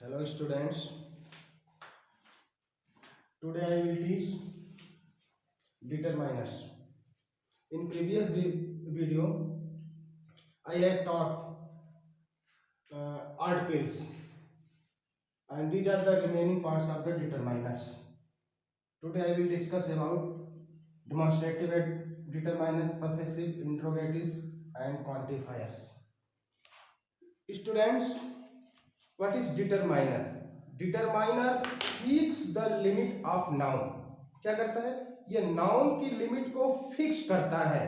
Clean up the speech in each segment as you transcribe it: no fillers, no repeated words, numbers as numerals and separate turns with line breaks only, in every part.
Hello students, today I will teach determiners. In previous video I had taught articles and these are the remaining parts of the determiners. Today I will discuss about demonstrative determiners, possessive, interrogative and quantifiers. Students, what is determiner? Determiner fix the limit of noun. क्या करता है? ये noun की limit को fix करता है.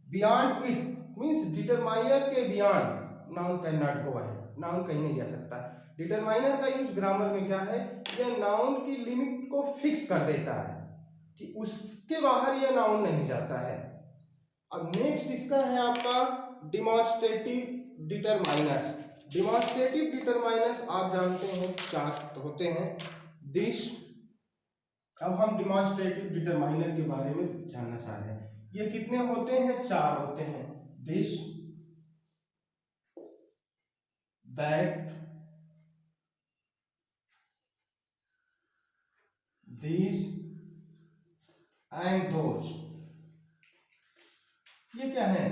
Beyond it means determiner के beyond noun can not go ahead. Noun कहीं नहीं जा सकता. डिटरमाइनर का यूज ग्रामर में क्या है? ये नाउन की लिमिट को फिक्स कर देता है कि उसके बाहर ये नाउन नहीं जाता है. अब नेक्स्ट इसका है आपका डिमॉन्स्ट्रेटिव डिटरमाइनर्स. डिमॉन्स्ट्रेटिव डिटरमाइनर्स आप जानते हैं चार होते हैं. दिस. अब हम डिमॉन्स्ट्रेटिव डिटरमाइनर के बारे में जानना चाह रहे हैं. ये कितने होते हैं? चार होते हैं. This, that, this and those. ये क्या है?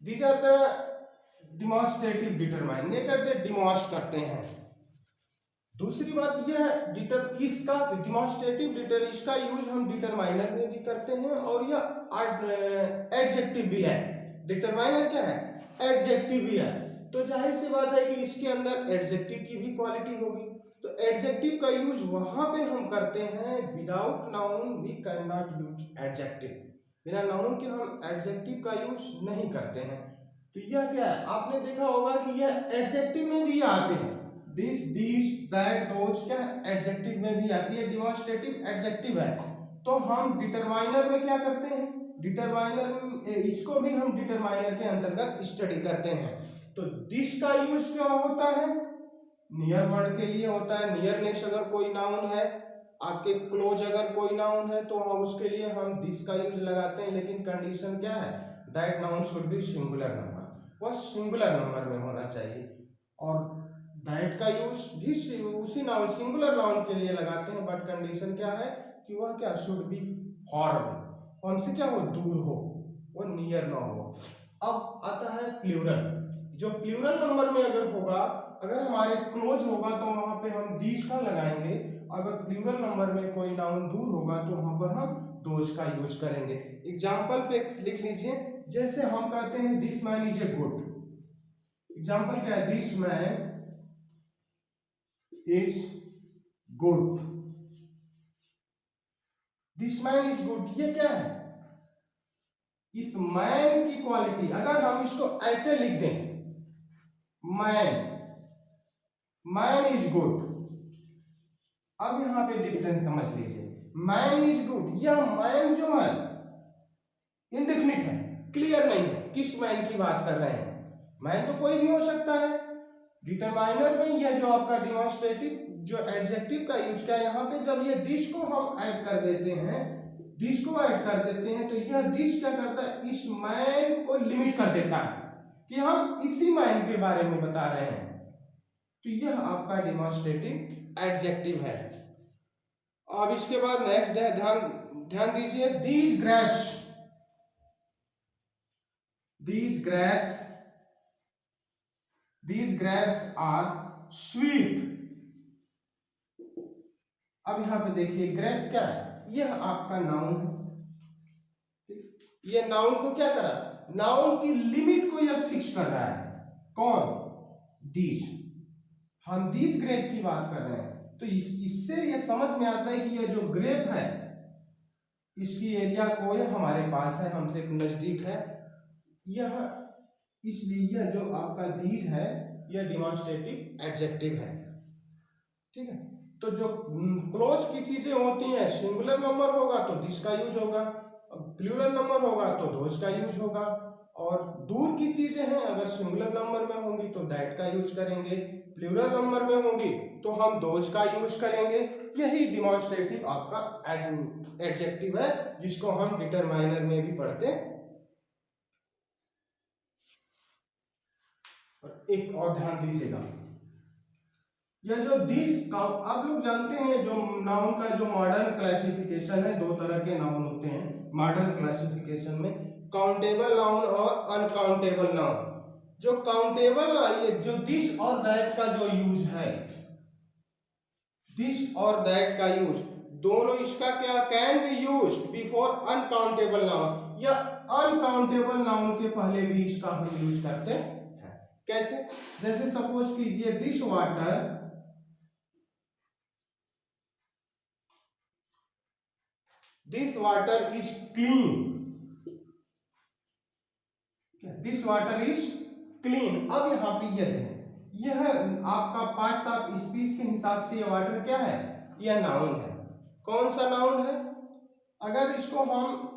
These are the demonstrative determiner. ये करते डिमॉन्स्ट करते हैं. दूसरी बात यह है इसका डिमॉन्स्ट्रेटिव डिटर इसका यूज हम डिटरमाइनर में भी करते हैं और यह एडजेक्टिव भी है. डिटरमाइनर क्या है? एडजेक्टिव भी है. तो जाहिर सी बात है कि इसके अंदर एडजेक्टिव की भी क्वालिटी होगी. तो एडजेक्टिव का यूज वहां पे हम करते हैं. Without noun we can not use adjective. बिना नाउन के हम एडजेक्टिव का यूज नहीं करते हैं. तो यह क्या है? आपने देखा होगा कि यह एडजेक्टिव में भी आते हैं. दिस, दिस, दैट, दोज क्या एडजेक्टिव में भी आती है. डिमॉन्स्ट्रेटिव एडजेक्टिव है. तो हम डिटरमाइनर में क्या करते हैं? डिटरमाइनर इसको भी हम डिटरमाइनर के अंतर्गत स्टडी करते हैं. तो दिस का यूज क्या होता है? नियर वर्ड के लिए होता है. नियरनेस अगर कोई नाउन है, आपके क्लोज अगर कोई नाउन है तो उसके लिए हम दिस का यूज लगाते हैं. लेकिन कंडीशन क्या है? That noun should be singular number. वह सिंगुलर नंबर में होना चाहिए. और दैट का यूज भी उसी नाउन सिंगुलर नाउन के लिए लगाते हैं. बट कंडीशन क्या है कि वह क्या शुड बी फॉर में, हमसे क्या हो, दूर हो, वो नियर ना हो. अब आता है प्लूरल. जो प्लूरल नंबर में अगर होगा, अगर हमारे क्लोज होगा तो वहां पे हम दिस का लगाएंगे. अगर प्लूरल नंबर में कोई नाउन दूर होगा तो वहां पर हम दोज का यूज करेंगे. एग्जाम्पल पे लिख लीजिए. जैसे हम कहते हैं this man is a good. Example क्या है? This man is good. This man is good. ये क्या है? इस मैन की क्वालिटी. अगर हम इसको ऐसे लिख दें, मैन, मैन इज गुड. अब यहां पे डिफरेंस समझ लीजिए. मैन इज गुड, यह मैन जो है इंडेफिनिट है, क्लियर नहीं है किस मैन की बात कर रहे हैं. मैन तो कोई भी हो सकता है. डिटरमाइनर में यह जो आपका डिमॉन्स्ट्रेटिव जो एडजेक्टिव का यूज किया, यहाँ पे जब ये दिस को हम ऐड कर देते हैं, दिस को ऐड कर देते हैं, तो यह दिस क्या करता है? इस मैन को लिमिट कर देता है कि हम इसी मैन के बारे में बता रहे हैं. तो यह आपका डिमॉन्स्ट्रेटिव एडजेक्टिव है. अब इसके बाद नेक्स्ट ध्यान ध्यान दीजिए. These grapes, these grapes are sweet. अब यहां पे देखिए ग्रेप्स क्या है? यह आपका नाउन है. ये नाउन को क्या करा? नाउन की लिमिट को यह फिक्स कर रहा है. कौन? दीज. हम दीज ग्रेप की बात कर रहे हैं. तो इससे यह समझ में आता है कि यह जो ग्रेप है इसकी एरिया को यह हमारे पास है, हमसे नजदीक है. यह इसलिए यह जो आपका दीज है यह डिमॉन्स्ट्रेटिव एडजेक्टिव है. ठीक है. तो जो क्लोज की चीजें होती हैं, सिंगुलर नंबर होगा तो दिस का यूज होगा, प्लूरल नंबर होगा तो दोज का यूज होगा. और दूर की चीजें हैं, अगर सिंगुलर नंबर में होंगी तो दैट का यूज करेंगे, प्लूरल नंबर में होंगी तो हम दोज का यूज करेंगे. यही डिमॉन्स्ट्रेटिव आपका एडजेक्टिव है जिसको हम डिटरमाइनर में भी पढ़ते हैं. एक और ध्यान दीजिएगा. यह जो दिस, आप लोग जानते हैं जो नाउन का जो मॉडर्न क्लासिफिकेशन है, दो तरह के नाउन होते हैं मॉडर्न क्लासिफिकेशन में, काउंटेबल नाउन और अनकाउंटेबल नाउन। जो काउंटेबल, ये जो दिस और दैट का जो यूज है, दिस और दैट का यूज दोनों, इसका क्या, can be use before uncountable noun, या अनकाउंटेबल नाउन के पहले भी इसका हम यूज करते हैं। कैसे? जैसे सपोज कीजिए this water, this water is clean, this water is clean. अब यहाँ पे ये देखें, यह आपका पार्ट्स ऑफ स्पीच के हिसाब से ये वाटर क्या है, यह नाउन है। कौन सा नाउन है? अगर इसको हम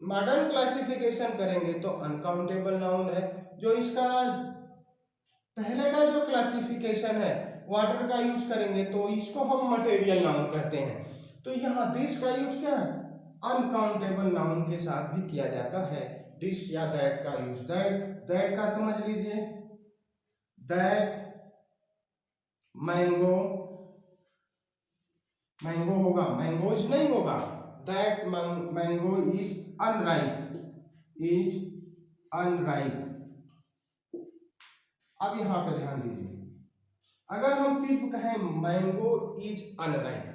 मॉडर्न क्लासिफिकेशन करेंगे तो अनकाउंटेबल नाउन है। जो इसका पहले का जो क्लासिफिकेशन है वाटर का यूज करेंगे तो इसको हम मटेरियल नाउन कहते हैं। तो यहाँ दिस का यूज क्या है, अनकाउंटेबल नाउन के साथ भी किया जाता है। दिस या दैट का यूज, दैट का समझ लीजिए, दैट मैंगो, मैंगो होगा, मैंगोज नहीं होगा, that mango is unripe, is unripe. अब यहां पे ध्यान दीजिए, अगर हम सिर्फ कहें मैंगो इज अनराइप,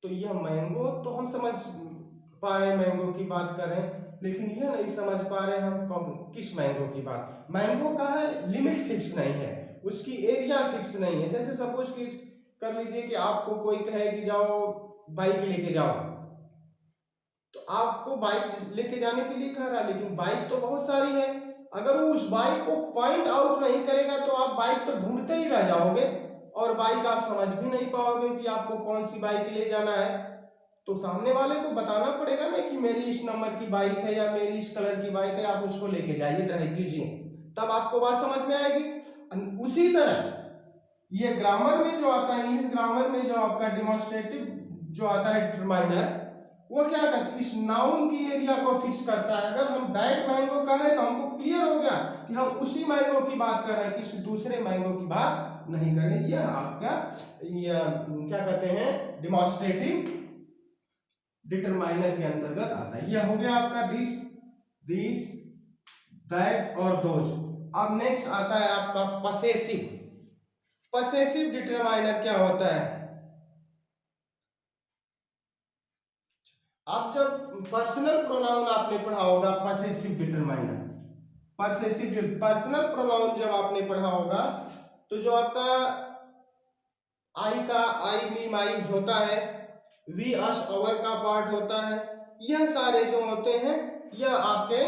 तो यह मैंगो तो हम समझ पा रहे हैं, मैंगो की बात कर रहे हैं, लेकिन यह नहीं समझ पा रहे हम किस मैंगो की बात। मैंगो का है लिमिट फिक्स नहीं है, उसकी एरिया फिक्स नहीं है। जैसे सपोज की कर लीजिए कि आपको कोई कहे कि जाओ बाइक लेके जाओ, तो आपको बाइक लेके जाने के लिए कह रहा है, लेकिन बाइक तो बहुत सारी है। अगर वो उस बाइक को पॉइंट आउट नहीं करेगा तो आप बाइक तो ढूंढते ही रह जाओगे, और बाइक आप समझ भी नहीं पाओगे कि आपको कौन सी बाइक ले जाना है। तो सामने वाले को बताना पड़ेगा ना कि मेरी इस नंबर की बाइक है या मेरी इस कलर की बाइक है, आप उसको लेके जाइए, ड्राइव कीजिए, तब आपको बात समझ में आएगी। उसी तरह ये ग्रामर में जो आता है, इंग्लिश ग्रामर में जो आपका डिमॉन्स्ट्रेटिव जो आता है डिटरमाइनर, वो क्या करता है, इस नाउन की एरिया को फिक्स करता है। अगर हम दैट मैंगो कर रहे हैं तो हमको क्लियर हो गया कि हम उसी मैंगो की बात कर रहे हैं, किसी दूसरे मैंगो की बात नहीं कर रहे। यह आपका क्या कहते हैं, डिमॉन्स्ट्रेटिव डिटरमाइनर के अंतर्गत आता है। यह हो गया आपका दिस, दिस, दैट और दोज। अब नेक्स्ट आता है आपका पसेसिव। पसेसिव डिटरमाइनर क्या होता है? आप जब पर्सनल प्रोनाउन आपने पढ़ा होगा, पसेसिव डिटरमाइनर, पर्सनल प्रोनाउन जब आपने पढ़ा होगा, तो जो आपका आई का आई, मी, माई होता है, वी, अस, अवर का पार्ट होता है, यह सारे जो होते हैं यह आपके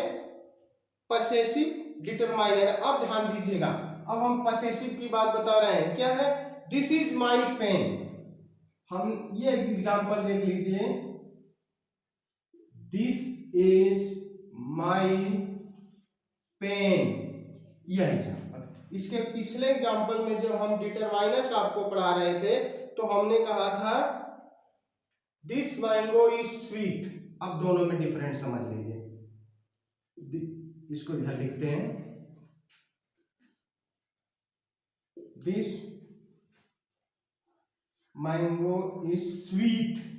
पसेसिव डिटरमाइनर। अब ध्यान दीजिएगा, अब हम पसेसिव की बात बता रहे हैं, क्या है, दिस इज माई पेन। हम ये एग्जांपल देख लीजिए, दिस इज माई पेन, यह एग्जांपल। इसके पिछले एग्जांपल में जब हम डिटरमाइनर्स आपको पढ़ा रहे थे तो हमने कहा था दिस मैंगो इज स्वीट। अब दोनों में डिफरेंस समझ लीजिए, इसको इधर लिखते हैं, दिस मैंगो इज स्वीट।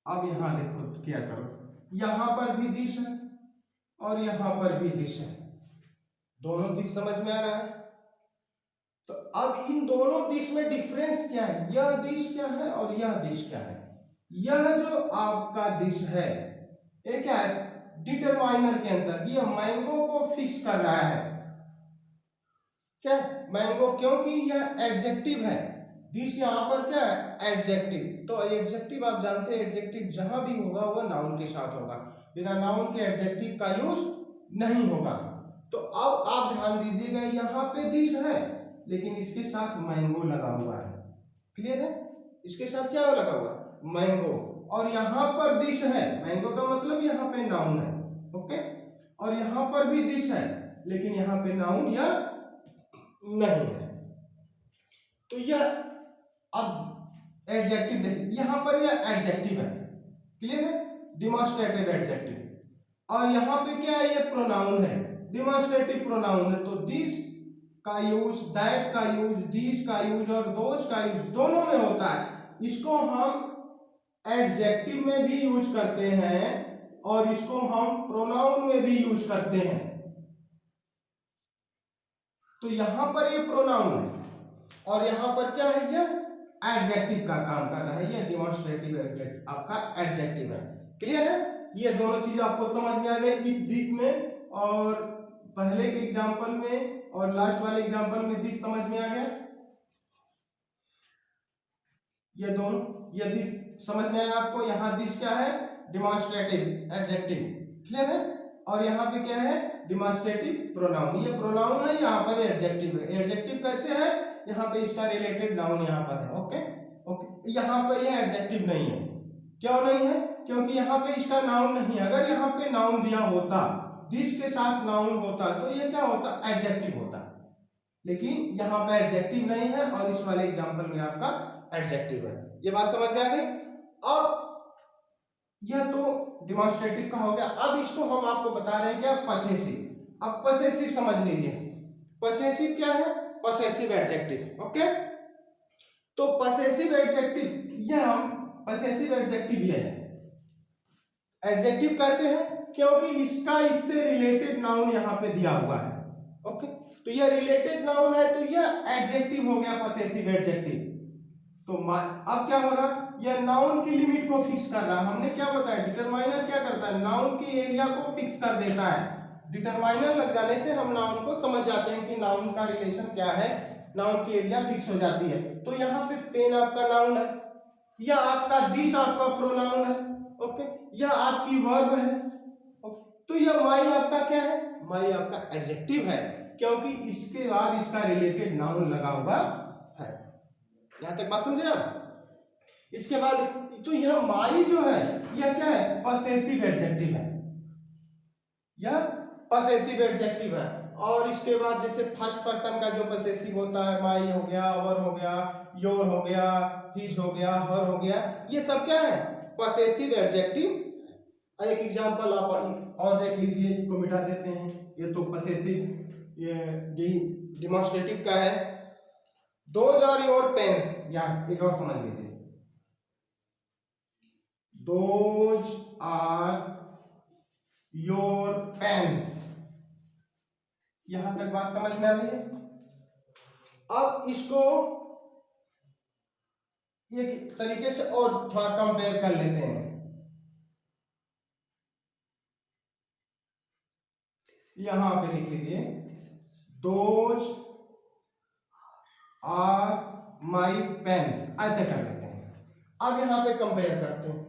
अब यहां देखो क्या करो, यहां पर भी दिस है और यहां पर भी दिस है, दोनों दिस समझ में आ रहा है। तो अब इन दोनों दिश में डिफरेंस क्या है, यह दिश क्या है और यह दिश क्या है। यह जो आपका दिश है ये क्या है, डिटरमाइनर के अंदर यह मैंगो को फिक्स कर रहा है। क्या मैंगो, क्योंकि यह एडजेक्टिव है, दिस यहाँ पर क्या है, एडजेक्टिव। तो एडजेक्टिव आप जानते हैं, एडजेक्टिव जहां भी होगा वह नाउन के साथ होगा, बिना नाउन के एडजेक्टिव का यूज नहीं होगा। तो अब आप ध्यान दीजिएगा, यहाँ पे दिस है लेकिन इसके साथ मैंगो लगा हुआ है, क्लियर है, इसके साथ क्या लगा हुआ है, मैंगो। और यहाँ पर दिस है, मैंगो का मतलब यहाँ पे नाउन है, ओके। और यहाँ पर भी दिस है लेकिन यहाँ पे नाउन या नहीं है। तो यह अब एडजेक्टिव देखिए, यहाँ पर यह एडजेक्टिव है, क्लियर है, डिमॉन्स्ट्रेटिव एडजेक्टिव। और यहाँ पे क्या है, ये प्रोनाउन है, डिमॉन्स्ट्रेटिव प्रोनाउन है। तो दिस का यूज, दैट का यूज, दिस का यूज और दोस का यूज दोनों में होता है। इसको हम एडजेक्टिव में भी यूज करते हैं और इसको हम प्रोनाउन में भी यूज करते हैं। तो यहां पर ये प्रोनाउन है और यहां पर क्या है, ये एडजेक्टिव का काम कर रहा है, ये डिमॉन्स्ट्रेटिव आपका एडजेक्टिव है। क्लियर है? ये दोनों चीजें आपको समझ में आ गई इस दिस में, और पहले के एग्जांपल में और लास्ट वाले एग्जांपल में दिस समझ में आ गया। ये दोनों, ये दिस समझ में आया आपको। यहाँ दिस क्या है, डिमॉन्स्ट्रेटिव एडजेक्टिव। क्लियर है? और यहाँ पे क्या है, डिमॉन्स्ट्रेटिव प्रोनाउन। ये प्रोनाउन है, यहाँ पर एडजेक्टिव है। एडजेक्टिव कैसे है, यहाँ पे इसका रिलेटेड नाउन यहाँ पर है। ओके ओके, यहाँ पे ये एडजेक्टिव नहीं है। क्यों नहीं है? क्योंकि यहाँ पे इसका नाउन नहीं है। अगर यहाँ पे नाउन दिया होता, दिस के साथ नाउन होता, तो ये क्या होता, एडजेक्टिव होता। लेकिन यहाँ पे एडजेक्टिव नहीं है और इस वाले एग्जांपल में आपका एडजेक्टिव है। ये बात समझ में आ गई? अब यह तो डिमॉन्स्ट्रेटिव का हो गया। अब इसको हम आपको बता रहे हैं क्या, पसेसिव। अब पसेसिव समझ लीजिए। पसेसिव क्या है, पसेसिव एडजेक्टिव। ओके, तो पसेसिव एडजेक्टिव, यह हम पसेसिव एडजेक्टिव ये है। एडजेक्टिव कैसे है, क्योंकि इसका इससे रिलेटेड नाउन यहाँ पे दिया हुआ है। ओके, तो यह रिलेटेड नाउन है, तो यह एडजेक्टिव हो गया, पसेसिव एडजेक्टिव। तो अब क्या होगा, यह नाउन की लिमिट को फिक्स कर रहा है। हमने क्या बताया, डिटरमाइनर क्या करता है, नाउन के एरिया को फिक्स कर देता है। डिटरमाइनर लग जाने से हम नाउन को समझ जाते हैं कि नाउन का रिलेशन क्या है, नाउन की एरिया फिक्स हो जाती है। तो यहाँ पे पेन आपका नाउन है, यह आपका दिस आपका प्रोनाउन है। ओके, यह आपकी वर्ब है। तो यह माई आपका क्या है, माई आपका एडजेक्टिव है, क्योंकि इसके बाद इसका रिलेटेड नाउन लगा हुआ है। यहां तक बात समझे आप? इसके बाद तो यह माई जो है, यह क्या है, पसेसिव एडजेक्टिव है। यह पसेसिव एडजेक्टिव है। और इसके बाद जैसे फर्स्ट पर्सन का जो पसेसिव होता है, माई हो गया, अवर हो गया, योर हो गया, हिज हो गया, हर हो गया, ये सब क्या है, पसेसिव एडजेक्टिव। एक एग्जांपल आप और देख लीजिए, इसको मिटा देते हैं। ये तो पसेसिव, ये डिमॉन्स्ट्रेटिव का है। दोज आर योर पेन्स, यहां एक और समझ लीजिए, दोज आर योर पेन्स। यहां तक बात समझ में आ रही है? अब इसको एक तरीके से और थोड़ा कंपेयर कर लेते हैं। यहां पे लिख लीजिए, दोज आर माई पेन्स, ऐसे कर लेते हैं। अब यहां पे कंपेयर करते हैं,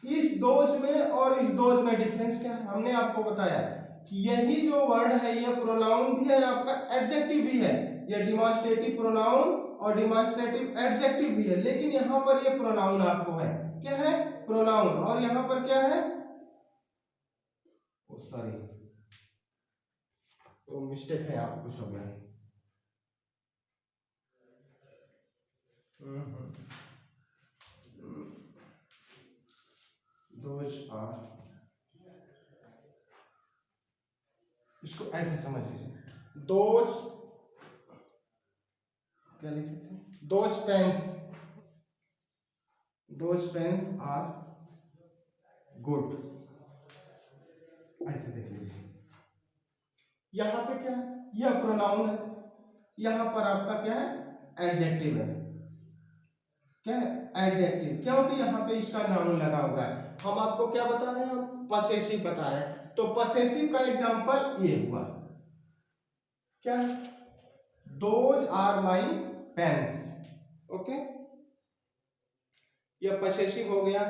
इस दोज में और इस दोज में डिफरेंस क्या है। हमने आपको बताया कि यही जो वर्ड है, ये प्रोनाउन भी है, आपका एडजेक्टिव भी है। ये डिमॉन्स्ट्रेटिव प्रोनाउन और डिमॉन्स्ट्रेटिव एडजेक्टिव भी है, लेकिन यहां पर ये प्रोनाउन आपको है, क्या है, प्रोनाउन। और यहां पर क्या है, सॉरी तो मिस्टेक है, आप कुछ हो गया। दोज आर, इसको ऐसे समझ लीजिए, दोज क्या लिखे थे, those pens, those pens are good, ऐसे देख लीजिए। यहां पे क्या है, यह प्रोनाउन है, यहां पर आपका क्या है, एडजेक्टिव है। क्या है, एडजेक्टिव, क्योंकि यहां पे इसका नाउन लगा हुआ है। हम आपको क्या बता रहे हैं, हम पसेसिव बता रहे हैं। तो पसेसिव का एग्जांपल ये हुआ, क्या है, those are my pens. Okay, यह पसेसिव हो गया।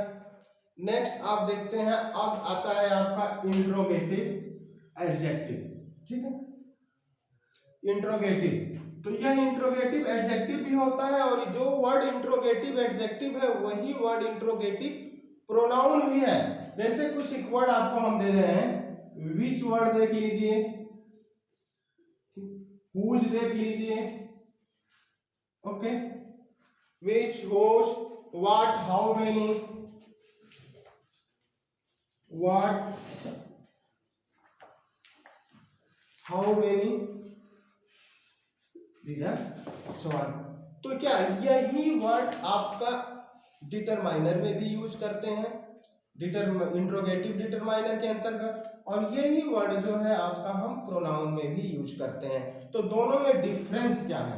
नेक्स्ट आप देखते हैं, अब आता है आपका इंट्रोगेटिव एडजेक्टिव। ठीक है, इंट्रोगेटिव, तो यह इंट्रोगेटिव एडजेक्टिव भी होता है, और जो वर्ड इंट्रोगेटिव एडजेक्टिव है, वही वर्ड इंट्रोगेटिव प्रोनाउन भी है। जैसे कुछ एक वर्ड आपको हम दे रहे हैं, विच वर्ड देख लीजिए, हुज देख लीजिए, okay, which, whose, what, how many, what, how many, these are so on. तो क्या यही वर्ड आपका डिटरमाइनर में भी यूज करते हैं, इंट्रोगेटिव डिटरमाइनर के अंतर्गत, और यही वर्ड जो है आपका हम प्रोनाउन में भी यूज करते हैं। तो दोनों में डिफरेंस क्या है,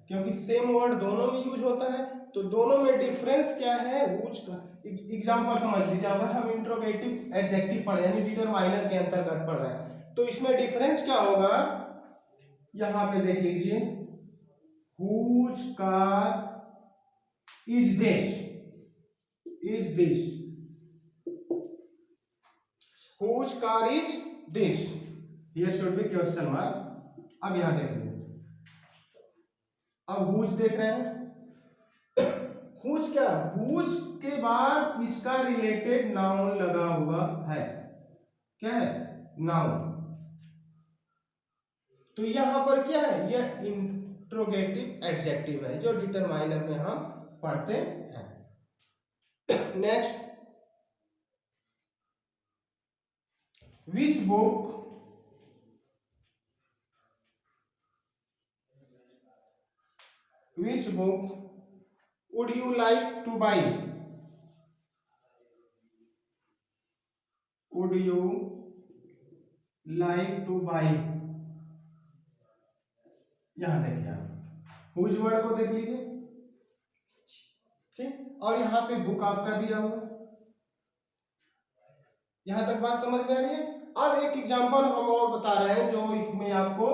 क्योंकि सेम वर्ड दोनों में यूज होता है, तो दोनों में डिफरेंस क्या है यूज का एग्जांपल समझ लीजिए। अगर हम इंट्रोगेटिव एडजेक्टिव पढ़ रहे हैं यानी डिटरमाइनर के अंतर्गत पढ़ रहे हैं, तो इसमें डिफरेंस क्या होगा, यहां पे देख लीजिए, whose car is this, whose car is this, here should be question mark। अब यहां देख लीजिए, अब whose देख रहे हैं, whose क्या, whose के बाद इसका रिलेटेड नाउन लगा हुआ है, क्या है, नाउन। तो यहां पर क्या है, यह इंट्रोगेटिव एडजेक्टिव है जो डिटरमाइनर में हम पढ़ते हैं। Next, which book would you like two by, would you like two by, यहां देखिए आप हुज वर्ड को देख लीजिए, ठीक, और यहां पे बुक आपका दिया हुआ है। यहां तक बात समझ में आ रही है। अब एक एग्जांपल हम और बता रहे हैं जो इसमें आपको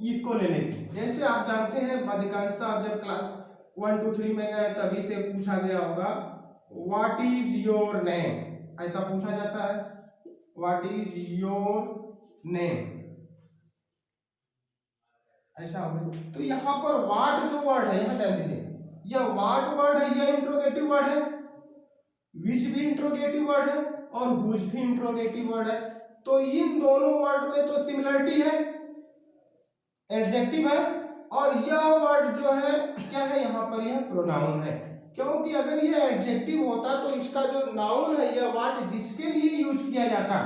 इसको ले लेंगे। जैसे आप जानते हैं अधिकांशतः आप जब क्लास 1 2 3 में गए तभी से पूछा गया होगा व्हाट इज योर नेम, ऐसा पूछा जाता है, व्हाट इज योर नेम, ऐसा हो। तो यहाँ पर व्हाट जो वर्ड है, यहाँ ध्यान दीजिए, यह व्हाट वर्ड है, यह इंट्रोगेटिव वर्ड है, विच भी इंट्रोगेटिव वर्ड है और हुज भी इंट्रोगेटिव वर्ड है। तो इन दोनों वर्ड में तो सिमिलरिटी है, एडजेक्टिव है, और यह वर्ड जो है क्या है, यहाँ पर यह प्रोनाउन है। क्योंकि अगर यह एडजेक्टिव होता तो इसका जो नाउन है, यह वर्ड जिसके लिए यूज किया जाता,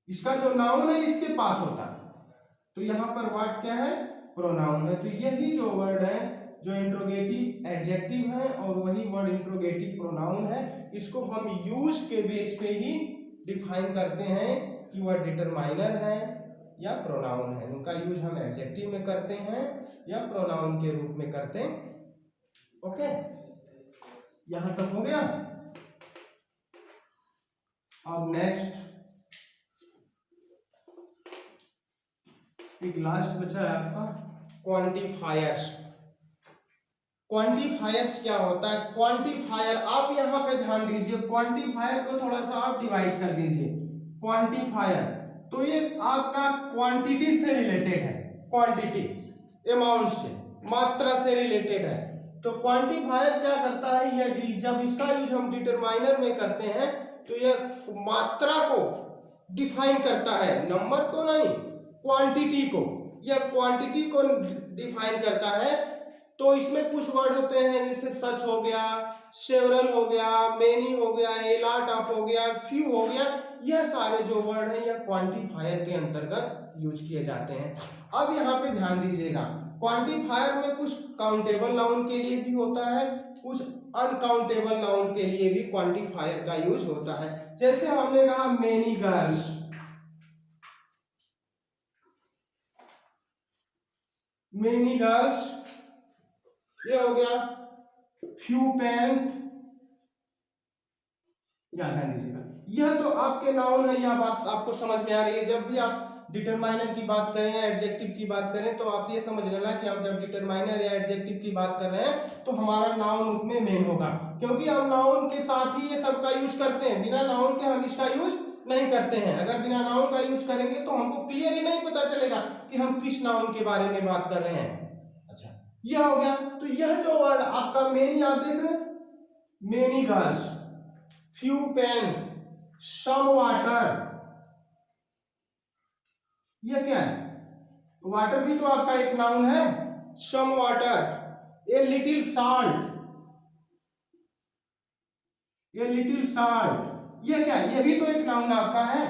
इसका जो नाउन है इसके पास होता, तो यहाँ पर वर्ड क्या है, प्रोनाउन है। तो यही जो वर्ड है जो इंट्रोगेटिव एडजेक्टिव है और वही वर्ड इंट्रोगेटिव प्रोनाउन है, इसको हम यूज के बेस पे ही डिफाइन करते हैं कि वह डिटरमाइनर है या प्रोनाउन है। उनका यूज हम एडजेक्टिव में करते हैं या प्रोनाउन के रूप में करते हैं। ओके, यहां तक हो गया। अब नेक्स्ट एक लास्ट बचा है आपका क्वांटिफायर्स। क्वांटिफायर्स क्या होता है, क्वांटिफायर आप यहां पे ध्यान दीजिए, क्वांटिफायर को थोड़ा सा आप डिवाइड कर दीजिए। क्वांटिफायर तो ये आपका क्वांटिटी से रिलेटेड है, क्वांटिटी अमाउंट से, मात्रा से रिलेटेड है। तो क्वांटिफायर क्या करता है, यह जब इसका यूज हम डिटरमाइनर में करते हैं तो यह मात्रा को डिफाइन करता है, नंबर को नहीं, क्वांटिटी को, यह क्वांटिटी को डिफाइन करता है। तो इसमें कुछ वर्ड होते हैं जैसे सच हो गया, सेवरल हो गया, मेनी हो गया, ए लॉट ऑफ हो गया, फ्यू हो गया, यह सारे जो वर्ड हैं यह क्वांटिफायर के अंतर्गत यूज किए जाते हैं। अब यहाँ पे ध्यान दीजिएगा, क्वांटिफायर में कुछ काउंटेबल नाउन के लिए भी होता है, कुछ अनकाउंटेबल नाउन के लिए भी क्वांटिफायर का यूज होता है। जैसे हमने कहा मेनी गर्ल्स, मेनी गर्ल्स, ये हो गया फ्यू पेन्स, ध्यान दीजिएगा, यह तो आपके नाउन है, यह बात आपको समझ में आ रही है। जब भी आप डिटरमाइनर की बात करें या एडजेक्टिव की बात करें तो आप ये समझ लेना कि हम जब डिटरमाइनर या एडजेक्टिव की बात कर रहे हैं तो हमारा नाउन उसमें मेन होगा, क्योंकि हम नाउन के साथ ही ये सब का यूज करते हैं, बिना नाउन के हम इसका यूज नहीं करते हैं। अगर बिना नाउन का यूज करेंगे तो हमको क्लियर ही नहीं पता चलेगा कि हम किस नाउन के बारे में बात कर रहे हैं। अच्छा, यह हो गया। तो यह जो वर्ड आपका मेनी आप देख रहे हैं, many girls, few pens, some water, यह क्या है, वाटर भी तो आपका एक नाउन है, some water, a little salt, a little salt, यह क्या है, यह भी तो एक नाउन आपका है।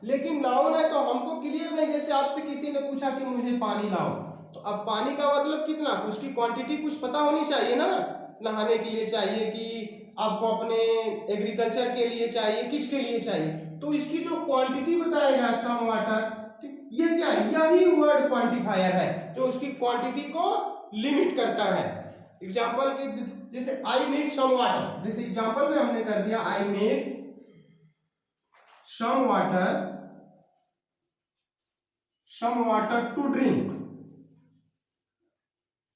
लेकिन नाउन है तो हमको क्लियर नहीं, जैसे आपसे किसी ने पूछा कि मुझे पानी लाओ, तो अब पानी का मतलब कितना, उसकी क्वांटिटी कुछ पता होनी चाहिए ना, नहाने के लिए चाहिए कि आपको अपने एग्रीकल्चर के लिए चाहिए, किसके लिए चाहिए, तो इसकी जो क्वांटिटी बताएगा सम वाटर, ये क्या है, यही वर्ड क्वांटिफायर है जो उसकी क्वांटिटी को लिमिट करता है। एग्जांपल के जैसे आई नीड सम वाटर, जैसे एग्जांपल में हमने कर दिया I need some water to drink,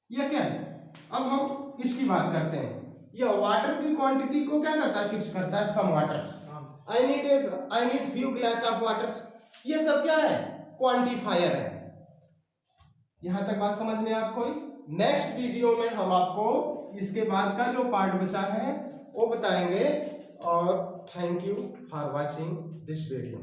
ये क्या है। अब हम इसकी बात करते हैं, यह वाटर की क्वांटिटी को क्या करता है, फिक्स करता है, some water. I need few glass of water, ये सब क्या है, क्वांटिफायर है। यहां तक बात समझ में आपको। नेक्स्ट वीडियो में हम आपको इसके बाद का जो पार्ट बचा है वो बताएंगे। और thank you for watching this video.